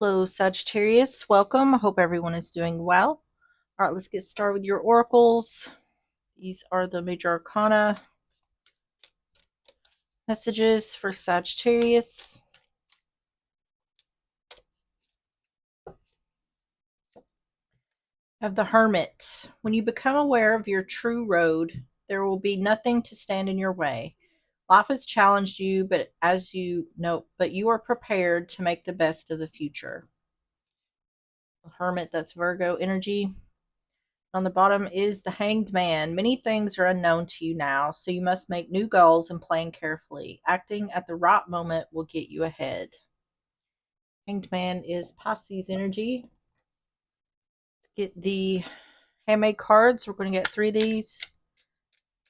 Hello, Sagittarius. Welcome. I hope everyone is doing well. All right, let's get started with your oracles. These are the major arcana messages for Sagittarius. Of the Hermit. When you become aware of your true road, there will be nothing to stand in your way. Life has challenged you, but you are prepared to make the best of the future. The Hermit, that's Virgo energy. On the bottom is the Hanged Man. Many things are unknown to you now, so you must make new goals and plan carefully. Acting at the right moment will get you ahead. Hanged Man is Pisces energy. Let's get the handmade cards. We're going to get 3 of these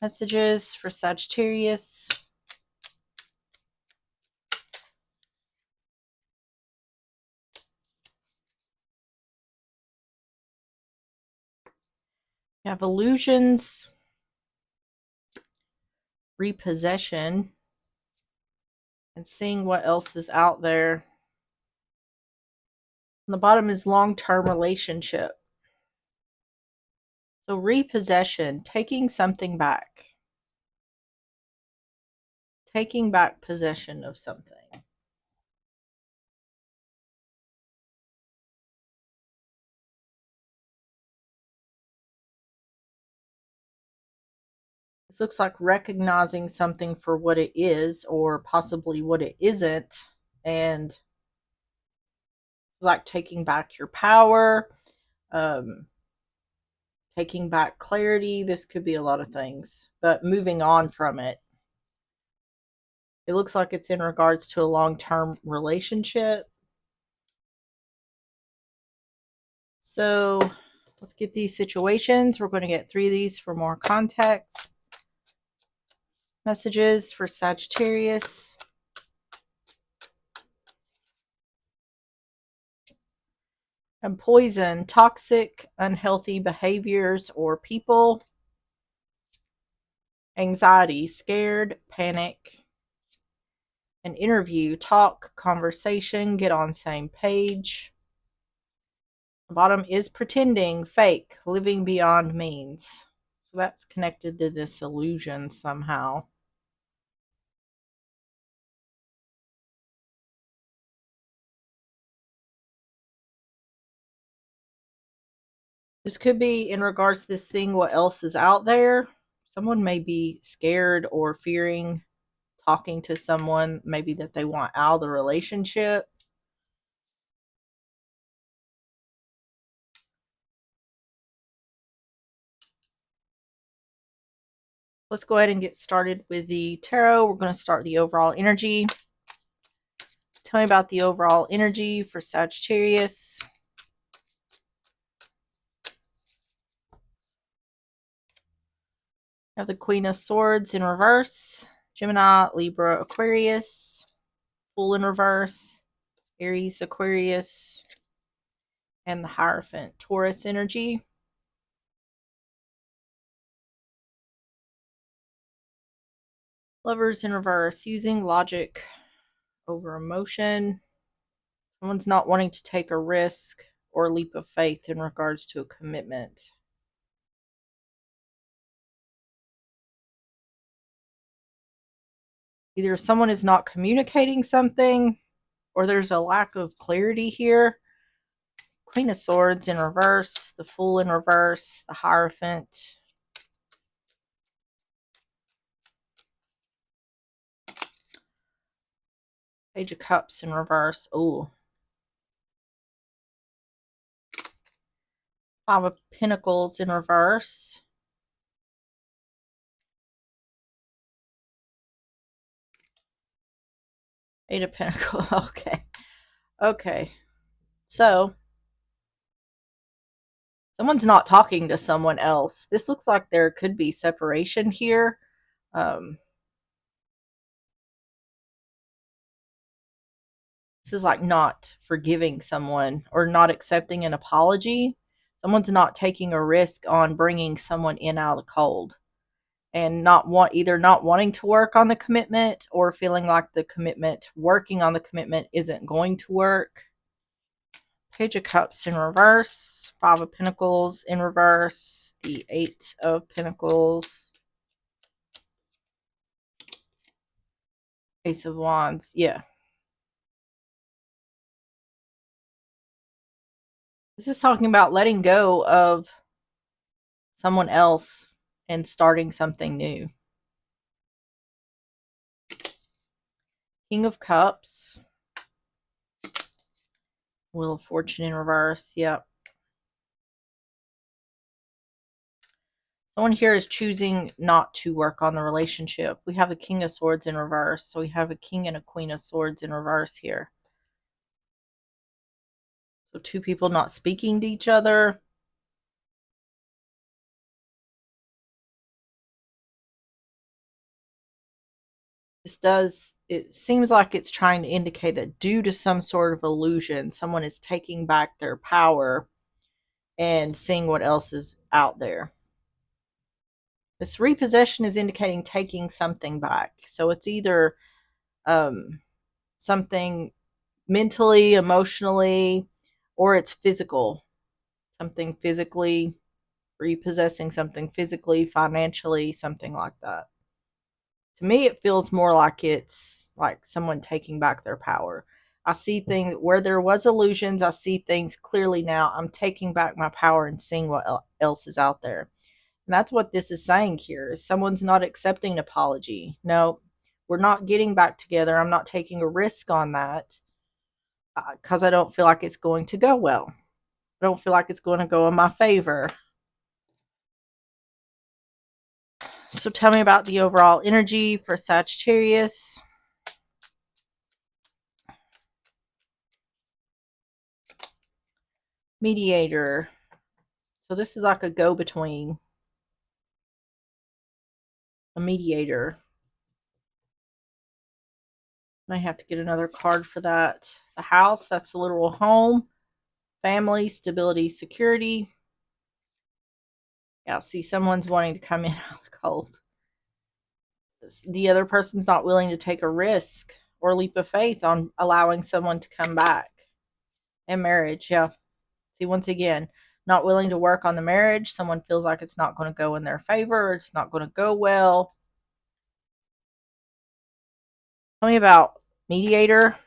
messages for Sagittarius. You have illusions, repossession, and seeing what else is out there. On the bottom is long-term relationship. So repossession, taking something back. Taking back possession of something. This looks like recognizing something for what it is, or possibly what it isn't, and like taking back your power, taking back clarity. This could be a lot of things, but moving on from it. It looks like it's in regards to a long-term relationship. So let's get these situations. We're going to get 3 of these for more context. Messages for Sagittarius. And poison, toxic, unhealthy behaviors or people. Anxiety, scared, panic. An interview, talk, conversation, get on same page. The bottom is pretending, fake, living beyond means. So that's connected to this illusion somehow. This could be in regards to this, seeing what else is out there. Someone may be scared or fearing talking to someone, maybe that they want out of the relationship. Let's go ahead and get started with the tarot. We're going to start the overall energy. Tell me about the overall energy for Sagittarius. Have the Queen of Swords in reverse. Gemini, Libra, Aquarius. Fool in reverse. Aries, Aquarius. And the Hierophant, Taurus energy. Lovers in reverse. Using logic over emotion. Someone's not wanting to take a risk or leap of faith in regards to a commitment. Either someone is not communicating something, or there's a lack of clarity here. Queen of Swords in reverse, the Fool in reverse, the Hierophant. Page of Cups in reverse. Ooh. Five of Pentacles in reverse. Eight of Pentacles. Okay. Okay. So, someone's not talking to someone else. This looks like there could be separation here. This is like not forgiving someone or not accepting an apology. Someone's not taking a risk on bringing someone in out of the cold, and either not wanting to work on the commitment or feeling like working on the commitment isn't going to work. Page of Cups in reverse, Five of Pentacles in reverse, the Eight of Pentacles, Ace of Wands. Yeah. This is talking about letting go of someone else and starting something new. King of Cups, Wheel of Fortune in reverse. Yep. Someone here is choosing not to work on the relationship. We have a King of Swords in reverse. So we have a King and a Queen of Swords in reverse here. So two people not speaking to each other. It seems like it's trying to indicate that due to some sort of illusion, someone is taking back their power and seeing what else is out there. This repossession is indicating taking something back. So it's either something mentally, emotionally, or it's physical. Something physically, repossessing something physically, financially, something like that. To me, it feels more like it's like someone taking back their power. I see things where there was illusions. I see things clearly now. I'm taking back my power and seeing what else is out there. And that's what this is saying here is someone's not accepting an apology. No, we're not getting back together. I'm not taking a risk on that because I don't feel like it's going to go well. I don't feel like it's going to go in my favor. So tell me about the overall energy for Sagittarius. Mediator. So this is like a go-between. A mediator. I have to get another card for that. The house, that's a literal home. Family, stability, security. Yeah, see, someone's wanting to come in out of the cold. The other person's not willing to take a risk or leap of faith on allowing someone to come back. And marriage, yeah. See, once again, not willing to work on the marriage. Someone feels like it's not going to go in their favor. It's not going to go well. Tell me about mediator.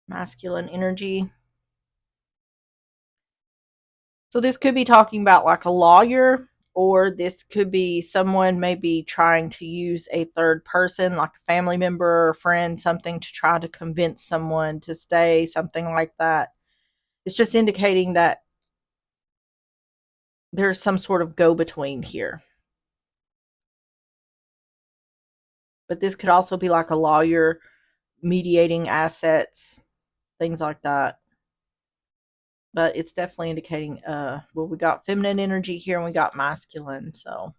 Masculine energy. So this could be talking about like a lawyer, or this could be someone maybe trying to use a third person, like a family member or friend, something to try to convince someone to stay, something like that. It's just indicating that there's some sort of go-between here. But this could also be like a lawyer mediating assets, things like that. But it's definitely indicating, well, we got feminine energy here and we got masculine. So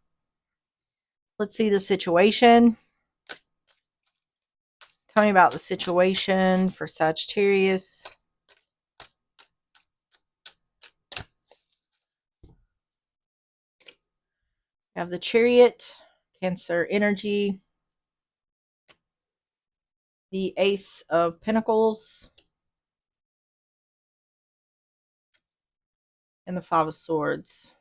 let's see the situation. Tell me about the situation for Sagittarius. We have the Chariot, Cancer energy, the Ace of Pentacles, and the Five of Swords.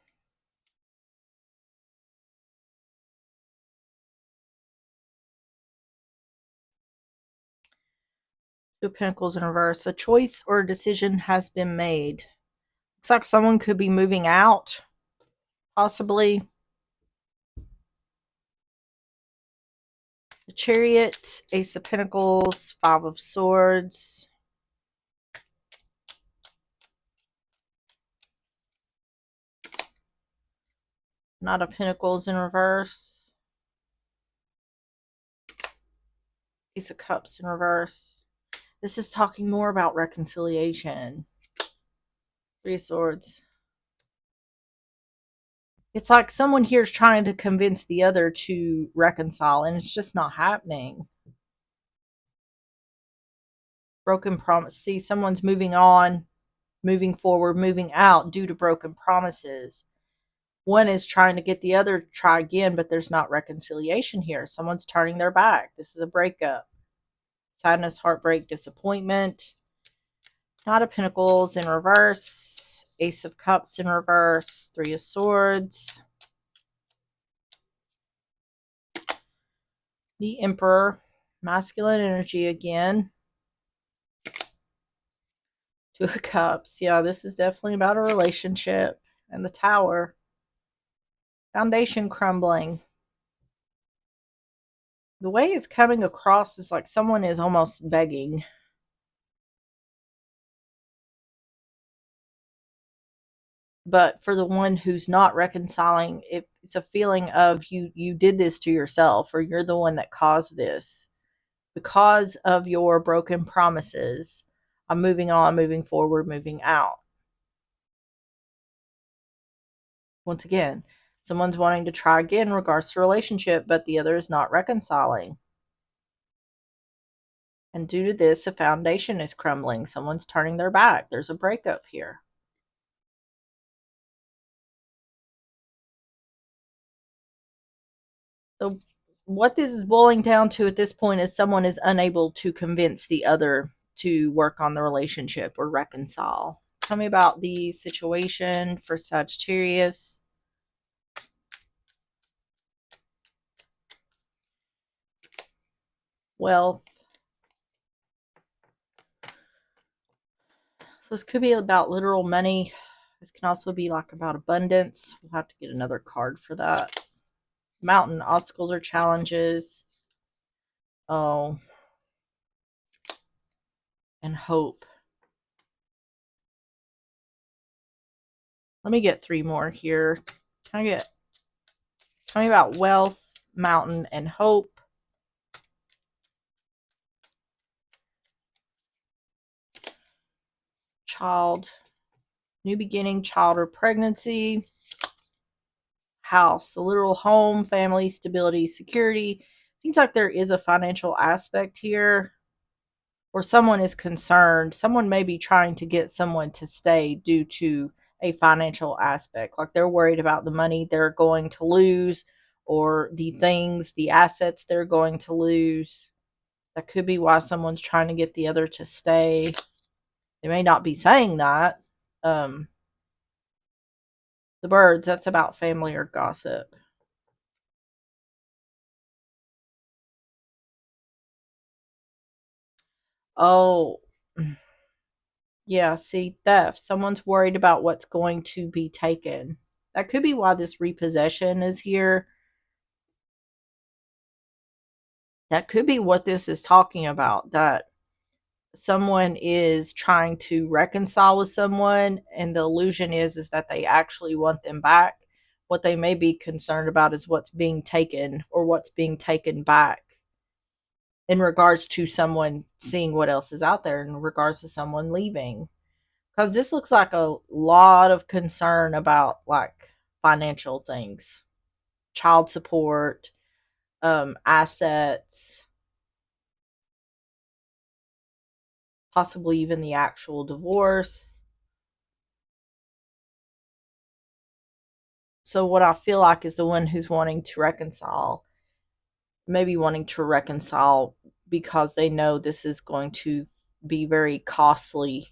Two of Pentacles in reverse. A choice or a decision has been made. Looks like someone could be moving out, possibly. The Chariot, Ace of Pentacles, Five of Swords. Knight of Pentacles in reverse. Ace of Cups in reverse. This is talking more about reconciliation. Three of Swords. It's like someone here is trying to convince the other to reconcile, and it's just not happening. Broken promise. See, someone's moving on, moving forward, moving out due to broken promises. One is trying to get the other to try again, but there's not reconciliation here. Someone's turning their back. This is a breakup. Sadness, heartbreak, disappointment. Knight of Pentacles in reverse. Ace of Cups in reverse. Three of Swords. The Emperor. Masculine energy again. Two of Cups. Yeah, this is definitely about a relationship. And the Tower. Foundation crumbling. The way it's coming across is like someone is almost begging. But for the one who's not reconciling, it's a feeling of you did this to yourself, or you're the one that caused this. Because of your broken promises, I'm moving on, moving forward, moving out. Once again, someone's wanting to try again in regards to relationship, but the other is not reconciling. And due to this, a foundation is crumbling. Someone's turning their back. There's a breakup here. So what this is boiling down to at this point is someone is unable to convince the other to work on the relationship or reconcile. Tell me about the situation for Sagittarius. Wealth. So this could be about literal money. This can also be like about abundance. We'll have to get another card for that. Mountain, obstacles or challenges. Oh. And hope. Let me get three more here. Tell me about wealth, mountain, and hope. Child, new beginning, child or pregnancy. House, the literal home, family, stability, security. Seems like there is a financial aspect here, or someone is concerned. Someone may be trying to get someone to stay due to a financial aspect. Like they're worried about the money they're going to lose, or the things, the assets they're going to lose. That could be why someone's trying to get the other to stay. They may not be saying that. The birds, that's about family or gossip. Oh, yeah, see, theft. Someone's worried about what's going to be taken. That could be why this repossession is here. That could be what this is talking about. That someone is trying to reconcile with someone, and the illusion is that they actually want them back. What they may be concerned about is what's being taken or what's being taken back in regards to someone seeing what else is out there, in regards to someone leaving. Because this looks like a lot of concern about like financial things, child support, assets, possibly even the actual divorce. So what I feel like is the one who's wanting to reconcile, maybe wanting to reconcile because they know this is going to be very costly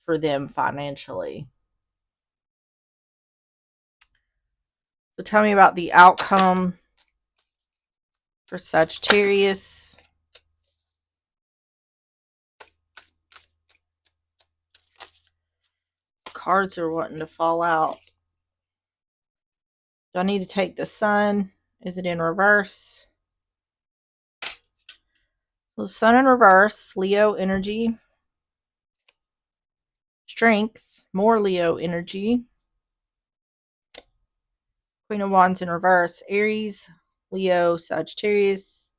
for them financially. So tell me about the outcome for Sagittarius. Cards are wanting to fall out. Do I need to take the sun? Is it in reverse? So the sun in reverse, Leo energy. Strength, more Leo energy. Queen of Wands in reverse, Aries, Leo, Sagittarius.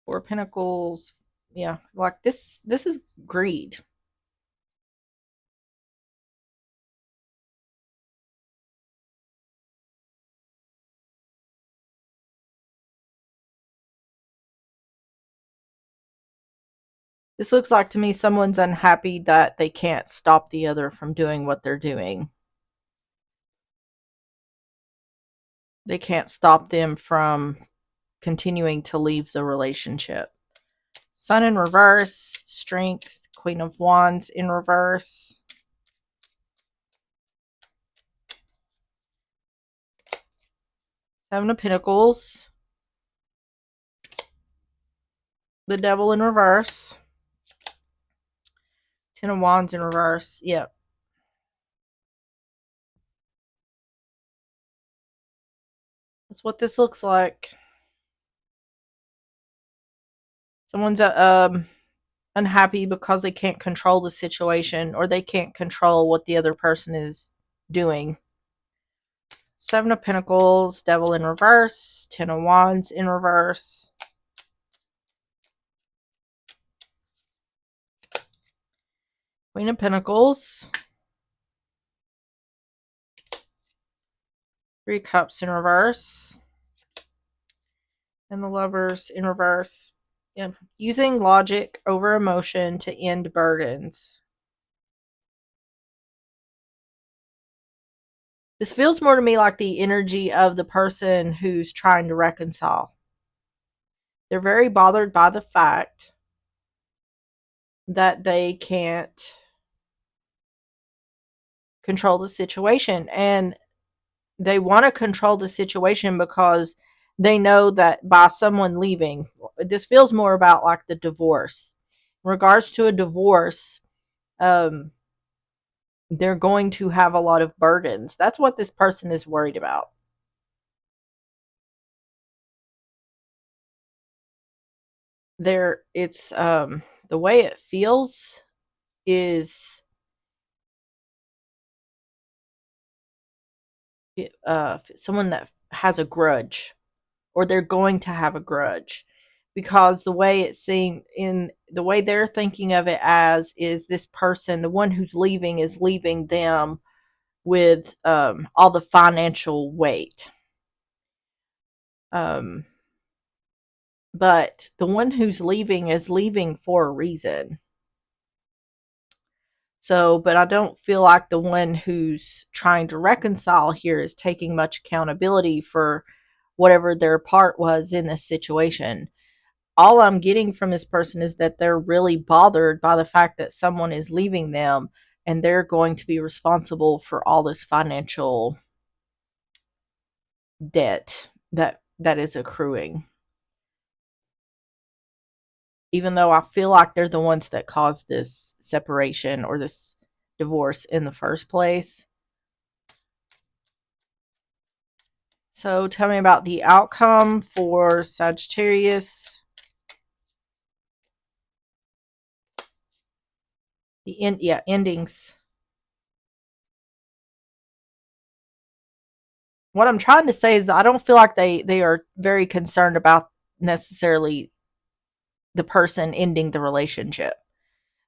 Four of Pentacles. Yeah, like this is greed. This looks like to me someone's unhappy that they can't stop the other from doing what they're doing. They can't stop them from continuing to leave the relationship. Sun in reverse, strength, Queen of Wands in reverse. Seven of Pentacles. The Devil in reverse. Ten of Wands in reverse. Yep. That's what this looks like. Someone's unhappy because they can't control the situation, or they can't control what the other person is doing. Seven of Pentacles, Devil in reverse, Ten of Wands in reverse. Queen of Pentacles. Three Cups in reverse. And the Lovers in reverse. Yeah. Using logic over emotion to end burdens. This feels more to me like the energy of the person who's trying to reconcile. They're very bothered by the fact that they can't control the situation. And they want to control the situation because they know that by someone leaving, this feels more about like the divorce. In regards to a divorce, they're going to have a lot of burdens. That's what this person is worried about. It's the way it feels is someone that has a grudge, or they're going to have a grudge, because the way it seemed, in the way they're thinking of it as, is this person, the one who's leaving, is leaving them with all the financial weight. But the one who's leaving is leaving for a reason. So, but I don't feel like the one who's trying to reconcile here is taking much accountability for whatever their part was in this situation. All I'm getting from this person is that they're really bothered by the fact that someone is leaving them, and they're going to be responsible for all this financial debt that is accruing. Even though I feel like they're the ones that caused this separation or this divorce in the first place. So tell me about the outcome for Sagittarius. Endings. What I'm trying to say is that I don't feel like they are very concerned about necessarily the person ending the relationship.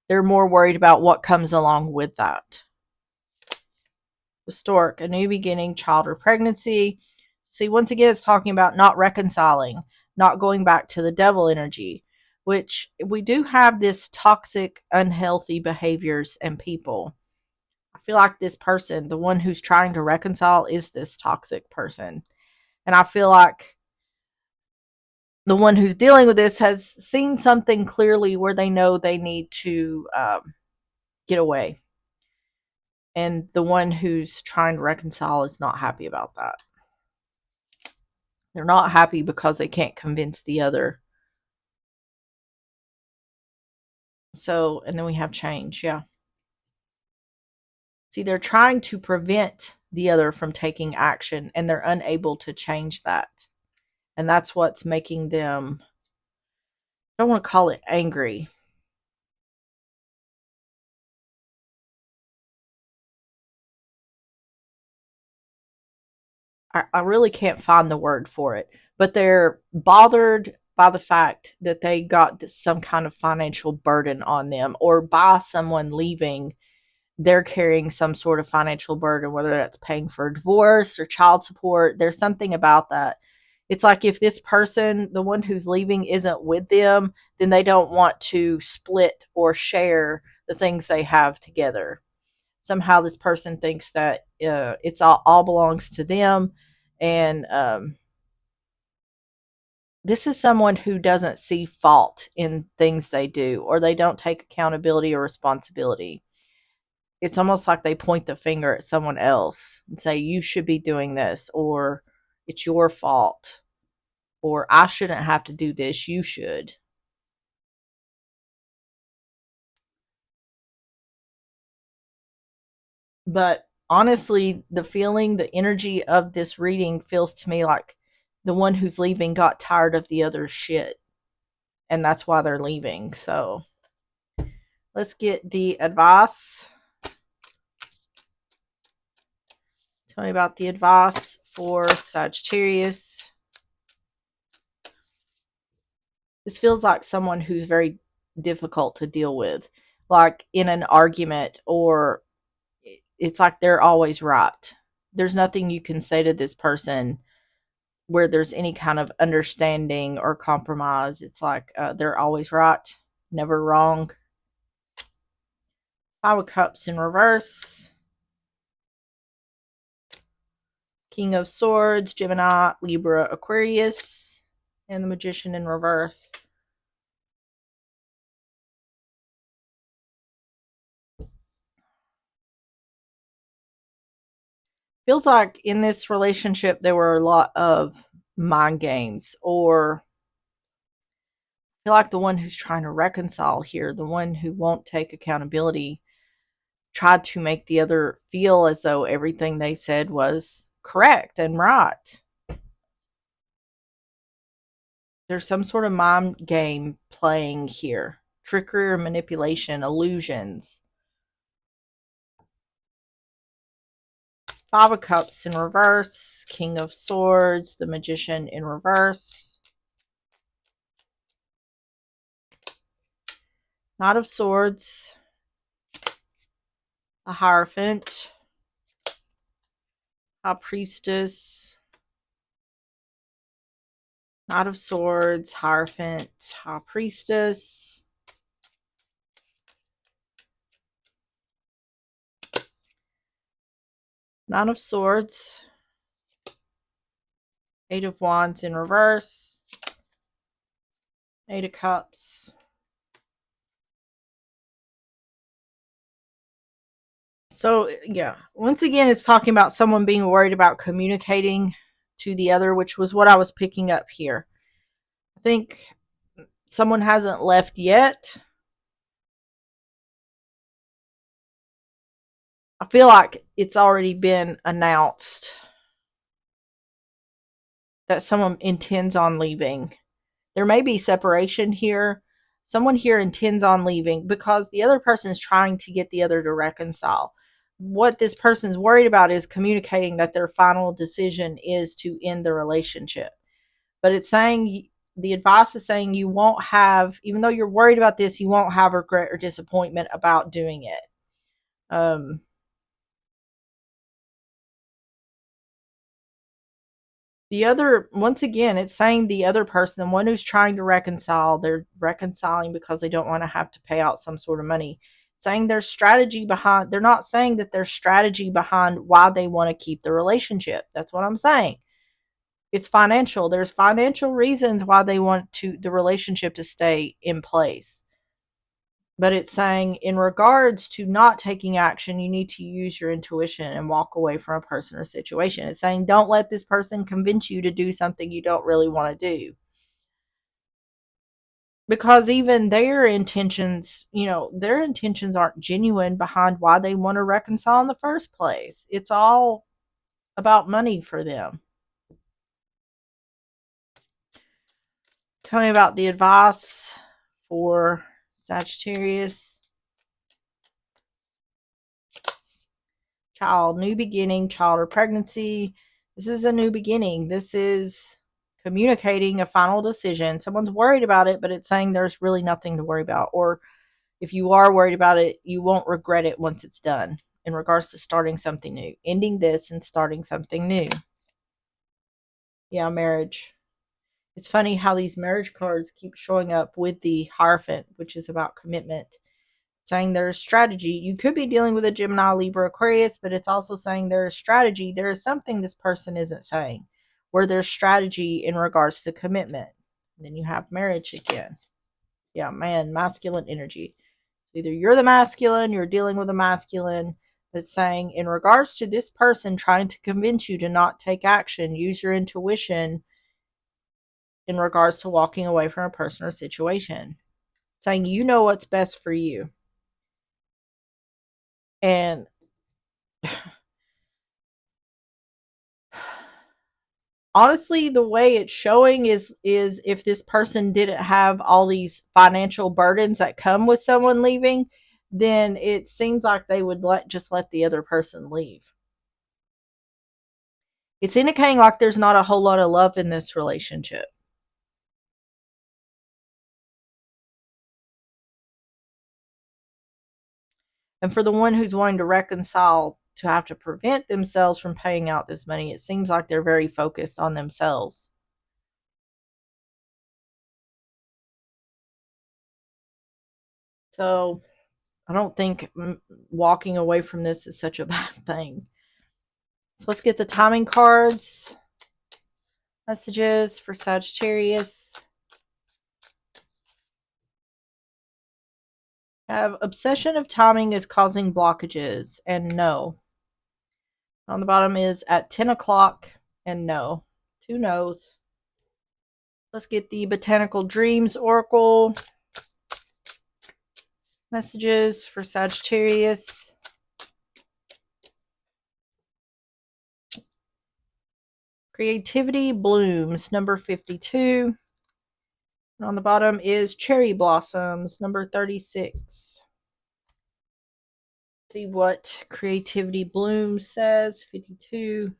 They're more worried about what comes along with that. The Stork, a new beginning, child, or pregnancy. See, once again, it's talking about not reconciling, not going back to the devil energy, which we do have this toxic, unhealthy behaviors and people. I feel like this person, the one who's trying to reconcile, is this toxic person. And I feel like the one who's dealing with this has seen something clearly where they know they need to get away. And the one who's trying to reconcile is not happy about that. They're not happy because they can't convince the other. So, and then we have change. Yeah. See, they're trying to prevent the other from taking action, and they're unable to change that. And that's what's making them, I don't want to call it angry. I really can't find the word for it, but they're bothered by the fact that they got some kind of financial burden on them, or by someone leaving, they're carrying some sort of financial burden, whether that's paying for a divorce or child support. There's something about that. It's like if this person, the one who's leaving, isn't with them, then they don't want to split or share the things they have together. Somehow this person thinks that it's all belongs to them. And this is someone who doesn't see fault in things they do, or they don't take accountability or responsibility. It's almost like they point the finger at someone else and say, you should be doing this, or it's your fault, or I shouldn't have to do this, you should. But honestly, the feeling, the energy of this reading feels to me like the one who's leaving got tired of the other shit, and that's why they're leaving. So let's get the advice. Tell me about the advice for Sagittarius. This feels like someone who's very difficult to deal with, like in an argument, or it's like they're always right. There's nothing you can say to this person where there's any kind of understanding or compromise. It's like they're always right, never wrong. Five of Cups in reverse. King of Swords, Gemini, Libra, Aquarius, and the Magician in reverse. Feels like in this relationship there were a lot of mind games, or I feel like the one who's trying to reconcile here, the one who won't take accountability, tried to make the other feel as though everything they said was correct and right. There's some sort of mind game playing here. Trickery or manipulation, illusions. Five of Cups in reverse, King of Swords, the Magician in reverse. Knight of Swords, a Hierophant, High Priestess, Knight of Swords, Hierophant, High Priestess. Nine of Swords, Eight of Wands in reverse, Eight of Cups. So, yeah, once again, it's talking about someone being worried about communicating to the other, which was what I was picking up here. I think someone hasn't left yet. I feel like it's already been announced that someone intends on leaving. There may be separation here. Someone here intends on leaving because the other person is trying to get the other to reconcile. What this person's worried about is communicating that their final decision is to end the relationship. But it's saying, the advice is saying, you won't have, even though you're worried about this, you won't have regret or disappointment about doing it. The other, once again, it's saying the other person, the one who's trying to reconcile, they're reconciling because they don't want to have to pay out some sort of money. Saying there's strategy behind, they're not saying that there's strategy behind why they want to keep the relationship. That's what I'm saying. It's financial. There's financial reasons why they want to the relationship to stay in place. But it's saying, in regards to not taking action, you need to use your intuition and walk away from a person or situation. It's saying, don't let this person convince you to do something you don't really want to do. Because even their intentions, their intentions aren't genuine behind why they want to reconcile in the first place. It's all about money for them. Tell me about the advice for Sagittarius. Child, new beginning, child or pregnancy. This is a new beginning. This is communicating a final decision. Someone's worried about it, but it's saying there's really nothing to worry about. Or if you are worried about it, you won't regret it once it's done, in regards to starting something new. Ending this and starting something new. Yeah, marriage. It's funny how these marriage cards keep showing up with the Hierophant, which is about commitment. Saying there's strategy. You could be dealing with a Gemini, Libra, Aquarius, but it's also saying there's strategy. There is something this person isn't saying, where there's strategy in regards to commitment. And then you have marriage again. Yeah, man, masculine energy. Either you're the masculine, you're dealing with a masculine, but saying in regards to this person trying to convince you to not take action, use your intuition in regards to walking away from a person or situation. Saying you know what's best for you. And honestly, the way it's showing is if this person didn't have all these financial burdens that come with someone leaving, then it seems like they would let the other person leave. It's indicating like there's not a whole lot of love in this relationship. And for the one who's wanting to reconcile to have to prevent themselves from paying out this money, it seems like they're very focused on themselves. So I don't think walking away from this is such a bad thing. So let's get the timing cards. Messages for Sagittarius. Have obsession of timing is causing blockages, and no. On the bottom is at 10 o'clock, and no. 2 no's. Let's get the Botanical Dreams Oracle. Messages for Sagittarius. Creativity Blooms, number 52. And on the bottom is Cherry Blossoms, number 36. See what Creativity Blooms says, 52.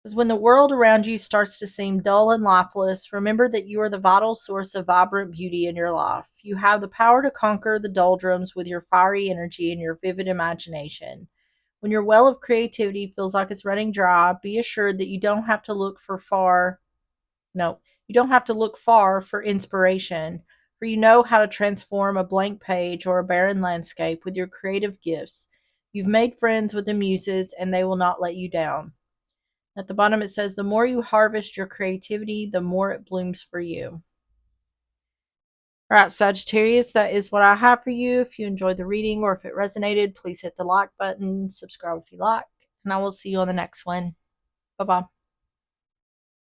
Because when the world around you starts to seem dull and lifeless, remember that you are the vital source of vibrant beauty in your life. You have the power to conquer the doldrums with your fiery energy and your vivid imagination. When your well of creativity feels like it's running dry, be assured that you don't have to look for far. No, you don't have to look far for inspiration, for you know how to transform a blank page or a barren landscape with your creative gifts. You've made friends with the muses, and they will not let you down. At the bottom, it says, the more you harvest your creativity, the more it blooms for you. All right, Sagittarius, that is what I have for you. If you enjoyed the reading or if it resonated, please hit the like button, subscribe if you like, and I will see you on the next one. Bye-bye.